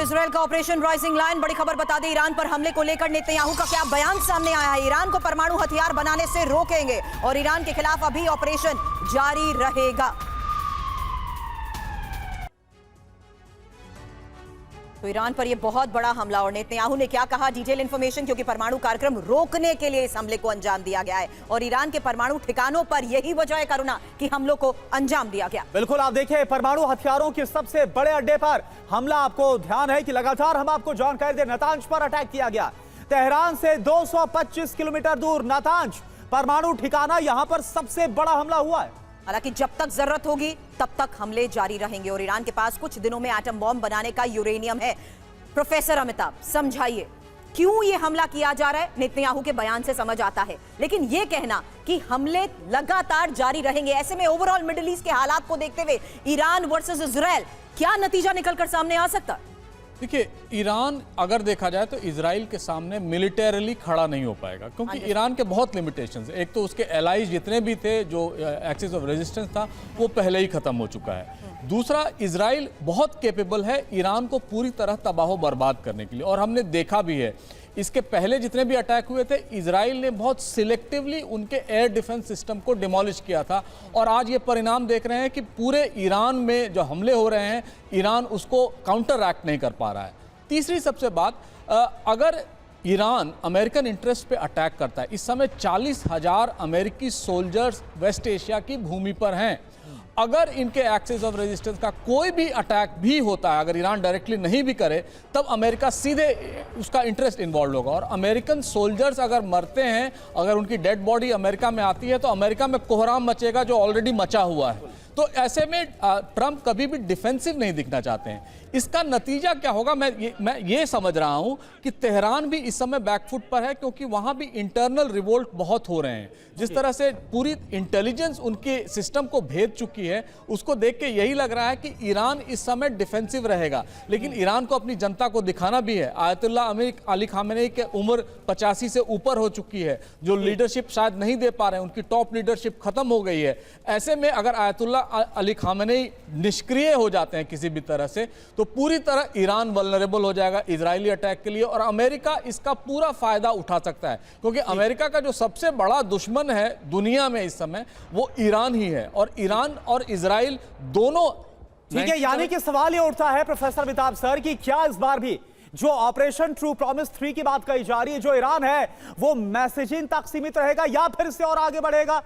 और इजराइल का operation rising lion, बड़ी खबर बता दें, ईरान पर हमले को लेकर नेतन्याहू का क्या बयान सामने आया है। ईरान को परमाणु हथियार बनाने से रोकेंगे और ईरान के खिलाफ अभी ऑपरेशन जारी रहेगा। तो ईरान पर यह बहुत बड़ा हमला, और नेतन्याहू ने क्या कहा, डिटेल इंफॉर्मेशन, क्योंकि परमाणु कार्यक्रम रोकने के लिए इस हमले को अंजाम दिया गया है और ईरान के परमाणु ठिकानों पर यही वजह है करुणा कि हमलों को अंजाम दिया गया। बिल्कुल, आप देखिए परमाणु हथियारों के सबसे बड़े अड्डे पर हमला। आपको ध्यान है कि लगातार हम आपको जानकारी दे, नातांज पर अटैक किया गया। तेहरान से 225 किलोमीटर दूर नातांज परमाणु ठिकाना, यहां पर सबसे बड़ा हमला हुआ है। हालांकि जब तक जरूरत होगी तब तक हमले जारी रहेंगे और ईरान के पास कुछ दिनों में एटम बॉम्ब बनाने का यूरेनियम है। प्रोफेसर अमिताभ, समझाइए क्यों ये हमला किया जा रहा है। नेतन्याहू के बयान से समझ आता है, लेकिन ये कहना कि हमले लगातार जारी रहेंगे, ऐसे में ओवरऑल मिडिल ईस्ट के हालात को देखते हुए ईरान वर्सेस इजराइल क्या नतीजा निकलकर सामने आ सकता है? देखिए, ईरान अगर देखा जाए तो इजराइल के सामने मिलिटरली खड़ा नहीं हो पाएगा, क्योंकि ईरान के बहुत लिमिटेशंस है। एक तो उसके एलाइज जितने भी थे, जो एक्सिस ऑफ रेजिस्टेंस था, वो पहले ही खत्म हो चुका है। दूसरा, इजराइल बहुत कैपेबल है ईरान को पूरी तरह तबाह बर्बाद करने के लिए, और हमने देखा भी है इसके पहले जितने भी अटैक हुए थे, इजराइल ने बहुत सिलेक्टिवली उनके एयर डिफेंस सिस्टम को डिमोलिश किया था। और आज ये परिणाम देख रहे हैं कि पूरे ईरान में जो हमले हो रहे हैं, ईरान उसको काउंटर एक्ट नहीं कर पा रहा है। तीसरी सबसे बात, अगर ईरान अमेरिकन इंटरेस्ट पे अटैक करता है, इस समय 40,000 अमेरिकी सोल्जर्स वेस्ट एशिया की भूमि पर हैं। अगर इनके एक्सिस ऑफ रेजिस्टेंस का कोई भी अटैक भी होता है, अगर ईरान डायरेक्टली नहीं भी करे, तब अमेरिका सीधे उसका इंटरेस्ट इन्वॉल्व होगा। और अमेरिकन सोल्जर्स अगर मरते हैं, अगर उनकी डेड बॉडी अमेरिका में आती है, तो अमेरिका में कोहराम मचेगा जो ऑलरेडी मचा हुआ है। तो ऐसे में ट्रंप कभी भी डिफेंसिव नहीं दिखना चाहते हैं। इसका नतीजा क्या होगा, मैं ये समझ रहा हूं कि तेहरान भी इस समय बैकफुट पर है, क्योंकि वहां भी इंटरनल रिवोल्ट बहुत हो रहे हैं। जिस तरह से पूरी इंटेलिजेंस उनके सिस्टम को भेद चुकी है, उसको देख के यही लग रहा है कि ईरान इस समय डिफेंसिव रहेगा। लेकिन ईरान को अपनी जनता को दिखाना भी है। आयतुल्ला अली खामेनेई की उम्र 85 से ऊपर हो चुकी है, जो लीडरशिप शायद नहीं दे पा रहे हैं, उनकी टॉप लीडरशिप खत्म हो गई है। ऐसे में अगर आयतुल्ला अली खामेनेई निष्क्रिय हो जाते हैं किसी भी तरह से, तो पूरी तरह ईरान वल्नरेबल हो जाएगा इजरायली अटैक के लिए, और अमेरिका इसका पूरा फायदा उठा सकता है, क्योंकि अमेरिका का जो सबसे बड़ा दुश्मन है दुनिया में इस समय, वो ईरान ही है। और ईरान और इजराइल दोनों, ठीक है, यानी कि सवाल ये उठता है प्रोफेसर अमिताभ सर कि क्या इस बार भी जो ऑपरेशन ट्रू प्रॉमिस 3 की बात कही जा रही है, जो ईरान है वो मैसेजिंग तक सीमित रहेगा या फिर इससे और आगे बढ़ेगा?